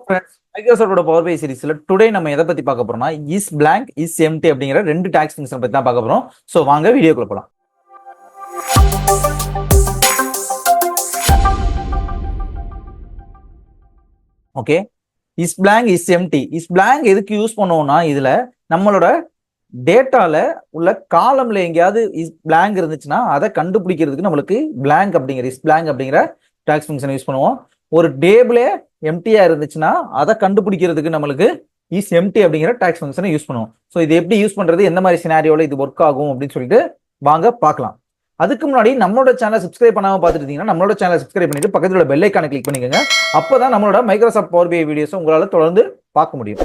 மைக்ரோசாஃப்டோட power by சீரிஸ்ல today நம்ம எதை பத்தி பார்க்க போறோம்னா இஸ் பிளாங்க் இஸ் எம்டி அப்படிங்கிற ரெண்டு டாக்ஸ் ஃபங்க்ஷன் பத்தி தான் பார்க்க போறோம். சோ வாங்க வீடியோக்குள்ள போலாம். Okay, is blank is empty. Is blank எதுக்கு யூஸ் பண்ணுவோம்னா இதுல நம்மளோட டேட்டால உள்ள காலம்ல எங்கேயாவது இஸ் பிளாங்க் இருந்துச்சுன்னா அதை கண்டுபிடிக்கிறதுக்கு நம்மளுக்கு பிளாங்க் அப்படிங்கிற இஸ் பிளாங்க் அப்படிங்கிற டாக்ஸ் ஃபங்க்ஷன் யூஸ் பண்ணுவோம். ஒரு டேபிளே எம்டியா இருந்துச்சுன்னா அதை கண்டுபிடிக்கிறதுக்கு நம்மளுக்கு இஸ் எம்டி அப்படிங்கிற டாக்ஸ் ஃபங்க்ஷனை யூஸ் பண்ணுவோம். ஸோ இது எப்படி யூஸ் பண்றது, எந்த மாதிரி சினாரியோல இது ஒர்க் ஆகும் அப்படின்னு சொல்லிட்டு வாங்க பார்க்கலாம். அதுக்கு முன்னாடி நம்மளோட சேனல் சப்ஸ்கிரைப் பண்ணாம பார்த்துட்டு இருந்தீங்கன்னா நம்மளோட சேனல் சப்ஸ்கிரைப் பண்ணிட்டு பக்கத்துல பெல் ஐக்கானை கிளிக் பண்ணிக்கோங்க. அப்பதான் நம்மளோட மைக்ரோசாஃப்ட் பவர் பிஐ வீடியோஸ் உங்களால தொடர்ந்து பார்க்க முடியும்.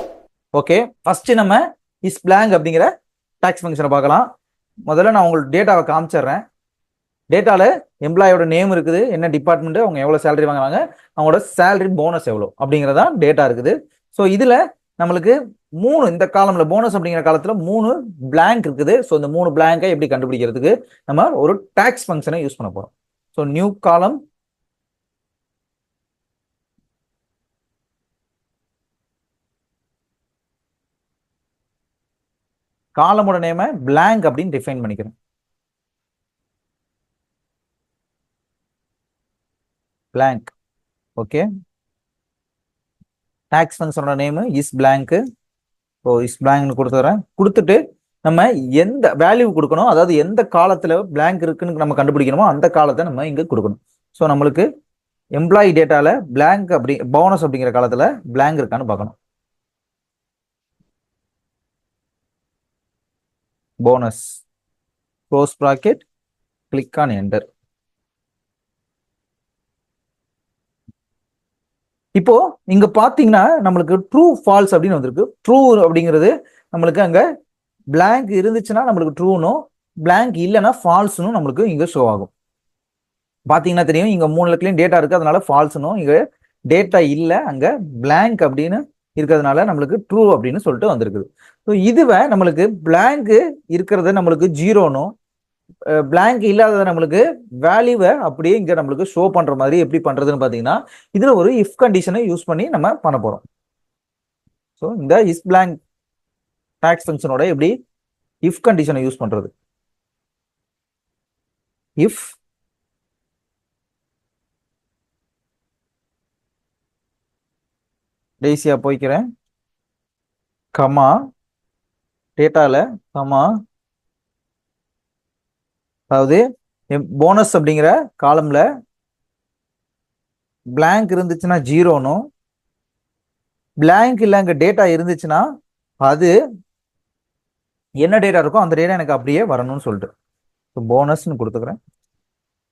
ஓகே, ஃபர்ஸ்ட் நம்ம இஸ் பிளாங்க் அப்படிங்கிற டாக்ஸ் ஃபங்க்ஷனை பார்க்கலாம். முதல்ல நான் உங்களுக்கு டேட்டாவை காமிச்சிடுறேன். டேட்டால எம்ப்ளாயோட நேம் இருக்குது, என்ன டிபார்ட்மெண்ட், அவங்க எவ்வளவு சேலரி வாங்குறாங்க, அவங்களோட சேலரி போனஸ் எவ்வளோ அப்படிங்கிறதா டேட்டா இருக்குது. ஸோ இதுல நம்மளுக்கு இந்த காலம்ல போனஸ் அப்படிங்கிற காலத்துல 3 பிளாங்க் இருக்குது. ஸோ இந்த 3 பிளாங்கை எப்படி கண்டுபிடிக்கிறதுக்கு நம்ம ஒரு டாக்ஸ் ஃபங்க்ஷனை யூஸ் பண்ண போறோம். ஸோ நியூ காலம், காலமோட நேம பிளாங்க் அப்படின்னு டிஃபைன் பண்ணிக்கிறேன். பிளாங்க். ஓகே, டாக்ஸ் ஃபங்க்ஷனோட name is blank. So is பிளாங்க்னு கொடுத்துறேன். கொடுத்துட்டு நம்ம எந்த வேல்யூ கொடுக்கணும், அதாவது எந்த காலத்துல பிளாங்க் இருக்குன்னு நம்ம கண்டுபிடிக்கணுமோ அந்த காலத்தை நம்ம இங்க கொடுக்கணும். ஸோ நம்மளுக்கு எம்ப்ளாயி டேட்டால பிளாங்க் அப்படி போனஸ் அப்படிங்கிற காலத்துல பிளாங்க் இருக்கான்னு பார்க்கணும். Bonus close bracket, click on enter. இப்போ இங்க பாத்தீங்கன்னா நம்மளுக்கு ட்ரூ ஃபால்ஸ் அப்படின்னு வந்திருக்கு. ட்ரூ அப்படிங்கிறது நம்மளுக்கு அங்க பிளாங்க் இருந்துச்சுன்னா நம்மளுக்கு ட்ரூனும், பிளாங்க் இல்லைன்னா ஃபால்ஸ்னும் நம்மளுக்கு இங்க ஷோ ஆகும். பாத்தீங்கன்னா தெரியும், இங்க 3 இடத்துலயும் டேட்டா இருக்கு, அதனால ஃபால்ஸ்னும், இங்க டேட்டா இல்லை அங்க பிளாங்க் அப்படின்னு இருக்கிறதுனால நம்மளுக்கு ட்ரூ அப்படின்னு சொல்லிட்டு வந்திருக்குது. ஸோ இதுவே நம்மளுக்கு பிளாங்க் இருக்கிறத நம்மளுக்கு 0னும், பிளாங்க் இல்லாதத நம்மளுக்கு வேல்யூவை அப்படியே இங்க நம்மளுக்கு ஷோ பண்ற மாதிரி எப்படி பண்றதுன்னு பாத்தீங்கன்னா இதுல ஒரு இஃப் கண்டிஷனை யூஸ் பண்ணி நம்ம பண்ண போறோம். ஸோ இந்த இஸ் பிளாங்க் டாக்ஸ் ஃபங்க்ஷனோட எப்படி இஃப் கண்டிஷனை யூஸ் பண்றது, இஃப் டேசியா போய்க்கிறேன், கமா டேட்டால கமா, அதாவது போனஸ் அப்படிங்கிற காலம்ல பிளாங்க் இருந்துச்சுன்னா 0னும், பிளாங்க் இல்ல அங்க டேட்டா இருந்துச்சுன்னா அது என்ன டேட்டா இருக்கோ அந்த டேட்டா எனக்கு அப்படியே வரணும்னு சொல்லிட்டு போனஸ்ன்னு கொடுத்துக்கிறேன்.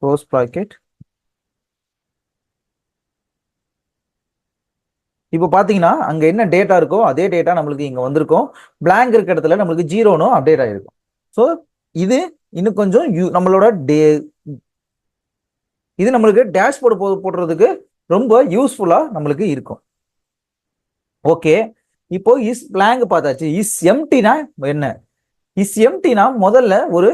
Close bracket. இப்போ பாத்தீங்கன்னா அங்க என்ன டேட்டா இருக்கோ அதே டேட்டா நம்மளுக்கு இங்க வந்திருக்கும். பிளாங்க் இருக்க இடத்துல நம்மளுக்கு 0னும் அப்டேட் ஆயிருக்கும். ஸோ இது இன்னும் கொஞ்சம் நம்மளோட இது நம்மளுக்கு டேஷ்போர்டு போடுறதுக்கு ரொம்ப யூஸ்ஃபுல்லா நம்மளுக்கு இருக்கும். ஓகே, இப்போ இஸ் பிளாங்க் பார்த்தாச்சு. இஸ் எம்டினா என்ன? இஸ் எம்டினா முதல்ல ஒரு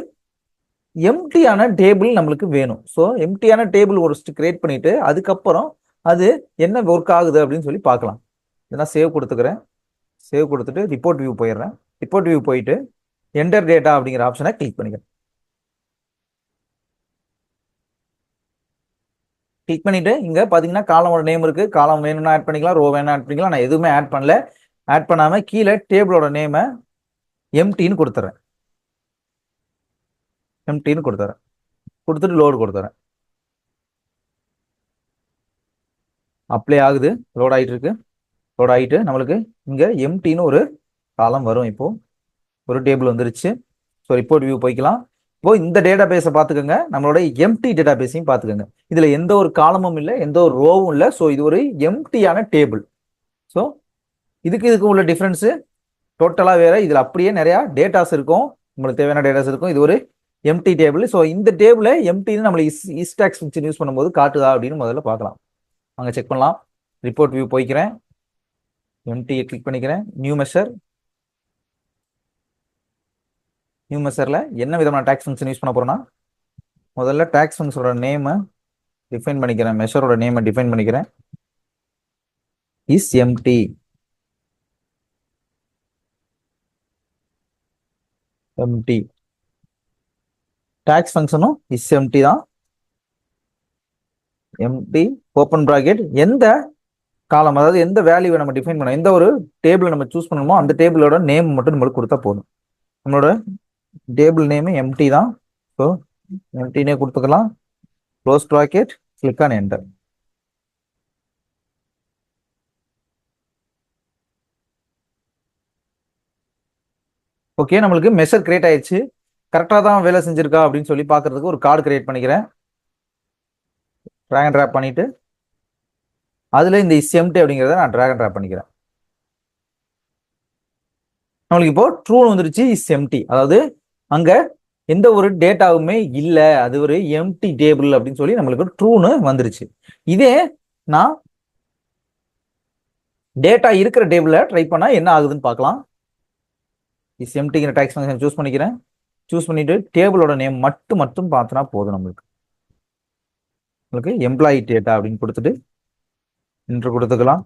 எம்டியான டேபிள் நம்மளுக்கு வேணும். ஸோ எம்டியான டேபிள் ஒரு கிரியேட் பண்ணிட்டு அதுக்கப்புறம் அது என்ன ஒர்க் ஆகுது அப்படின்னு சொல்லி பார்க்கலாம். இதெல்லாம் சேவ் கொடுத்துக்கிறேன். சேவ் கொடுத்துட்டு ரிப்போர்ட் வியூ போயிடுறேன். ரிப்போர்ட் வியூ போயிட்டு என்டர் டேட்டா அப்படிங்கிற ஆப்ஷனை கிளிக் பண்ணிக்கிறேன். கிளிக் பண்ணிட்டு இங்க பாத்தீங்கன்னா காலமோட நேம் இருக்கு. காலம் வேணும்னா ஆட் பண்ணிக்கலாம், ரோ வேணும்னா ஆட் பண்ணிக்கலாம். நான் எதுவுமே ஆட் பண்ணல. ஆட் பண்ணாம கீழே டேபிளோட நேமை எம்டின்னு கொடுத்துறேன். எம்டின்னு கொடுத்துறேன். கொடுத்துட்டு லோடு கொடுத்துறேன். அப்ளை ஆகுது, லோட் ஆயிட்டு இருக்கு. லோட் ஆகிட்டு நம்மளுக்கு இங்க எம்டின்னு ஒரு காலம் வரும். இப்போ ஒரு டேபிள் வந்துருச்சு. ஸோ ரிப்போர்ட் வியூ போய்க்கலாம். இப்போ இந்த டேட்டா பேஸை பார்த்துக்கோங்க, நம்மளோட எம்டி டேட்டா பேஸையும் பார்த்துக்கோங்க. இதுல எந்த ஒரு காலமும் இல்லை, எந்த ஒரு ரோவும் இல்லை. ஸோ இது ஒரு எம்டியான டேபிள். ஸோ இதுக்கு உள்ள டிஃபரன்ஸ் டோட்டலா வேற. இதுல அப்படியே நிறைய டேட்டாஸ் இருக்கும், உங்களுக்கு தேவையான டேட்டாஸ் இருக்கும். இது ஒரு எம்டி டேபிள். ஸோ இந்த டேபிளை எம்டின்னு நம்ம இஸ் டாக்ஸ் ஃபங்க்ஷன் யூஸ் பண்ணும்போது காட்டுதா அப்படின்னு முதல்ல பார்க்கலாம். அங்கே செக் பண்ணலாம். ரிப்போர்ட் வியூ போய்க்கிறேன், எம்டியை கிளிக் பண்ணிக்கிறேன். New measure. நியூ மெஷர்ல என்ன விதமான டாக்ஸ் ஃபங்க்ஷன் யூஸ் பண்ண போறோம்னா முதல்ல டாக்ஸ் ஃபங்க்ஷனோட நேமை டிஃபைன் பண்ணிக்கிறேன், மெஷரோட நேமை டிஃபைன் பண்ணிக்கிறேன். Is empty. எம்டி டாக்ஸ் ஃபங்க்ஷனும் இஸ் எம்டி தான். எம்டி ஓப்பன் பிராக்கெட் எந்த காலம், அதாவது எந்த வேல்யூவை நம்ம டிஃபைன் பண்ணோம், எந்த ஒரு டேபிள் நம்ம சூஸ் பண்ணணுமோ அந்த டேபிளோட நேம் மட்டும் நம்மளுக்கு கொடுத்தா போதும். நம்மளோட டேபிள் நேம் எம்டி தான். ஸோ எம்டினே கொடுத்துக்கலாம். Close bracket, click on enter. Okay, நம்மளுக்கு மெஷர் கிரியேட் ஆயிடுச்சு. கரெக்டாக தான் வேலை செஞ்சிருக்கா அப்படின்னு சொல்லி பார்க்கறதுக்கு ஒரு கார்டு கிரியேட் பண்ணிக்கிறேன். ட்ராக் அண்ட் ட்ராப் பண்ணிட்டு அதில் இந்த இஸ் எம்டி அப்படிங்கிறத நான் ட்ராக் அண்ட் ட்ராப் பண்ணிக்கிறேன். நம்மளுக்கு இப்போ ட்ரூன்னு வந்துருச்சு, இஸ் எம்டி. அதாவது அங்க எந்த ஒரு டேட்டாவுமே இல்லை, அது ஒரு எம்டி டேபிள் அப்படின்னு சொல்லி நம்மளுக்கு ட்ரூன்னு வந்துருச்சு. இதே நான் டேட்டா இருக்கிற டேபிள ட்ரை பண்ணா என்ன ஆகுதுன்னு பார்க்கலாம். இஸ் எம்டிங்கிற டாக்ஸ் ஃபங்க்ஷன் சூஸ் பண்ணிக்கிறேன். சூஸ் பண்ணிட்டு டேபிளோட நேம் மட்டும் பார்த்தனா போதும். நம்மளுக்கு எம்ப்ளாயி டேட்டா அப்படின்னு கொடுத்துட்டு என்டர் கொடுத்துக்கலாம்.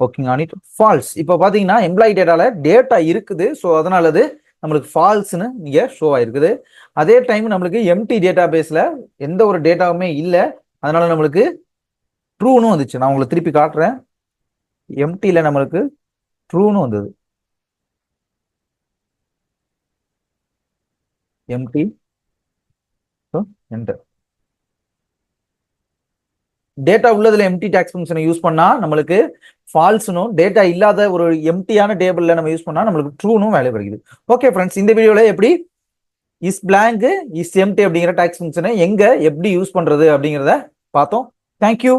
Working on it. ஃபால்ஸ். இப்போ பாத்தீங்கன்னா எம்ப்ளாயி டேட்டால டேட்டா இருக்குது, ஸோ அதனால அது நம்மளுக்கு ஃபால்ஸ்னு இங்க ஷோ ஆயிருக்குது. அதே டைம் நம்மளுக்கு எம்டி டேட்டா பேஸ்ல எந்த ஒரு டேட்டாவுமே இல்லை, அதனால நம்மளுக்கு ட்ரூன்னு வந்துச்சு. நான் உங்களுக்கு திருப்பி காட்டுறேன். எம்டில நம்மளுக்கு ட்ரூன்னு வந்தது. Empty enter. டேட்டா உள்ளதுல எம்டி டாக்ஸ் ஃபங்க்ஷனை யூஸ் பண்ணா நம்மளுக்கு ஃபால்ஸ்னும், டேட்டா இல்லாத ஒரு எம்டியான டேபிள்ல நம்ம யூஸ் பண்ணா நம்மளுக்கு ட்ரூனும் வேல்யூ கிடைக்குது. ஓகே ஃப்ரெண்ட்ஸ், இந்த வீடியோல எப்படி இஸ் பிளாங்க் இஸ் எம்டி அப்படிங்கிற டாக்ஸ் ஃபங்க்ஷனை எங்க எப்படி யூஸ் பண்றது அப்படிங்கிறத பார்த்தோம். தேங்க்யூ.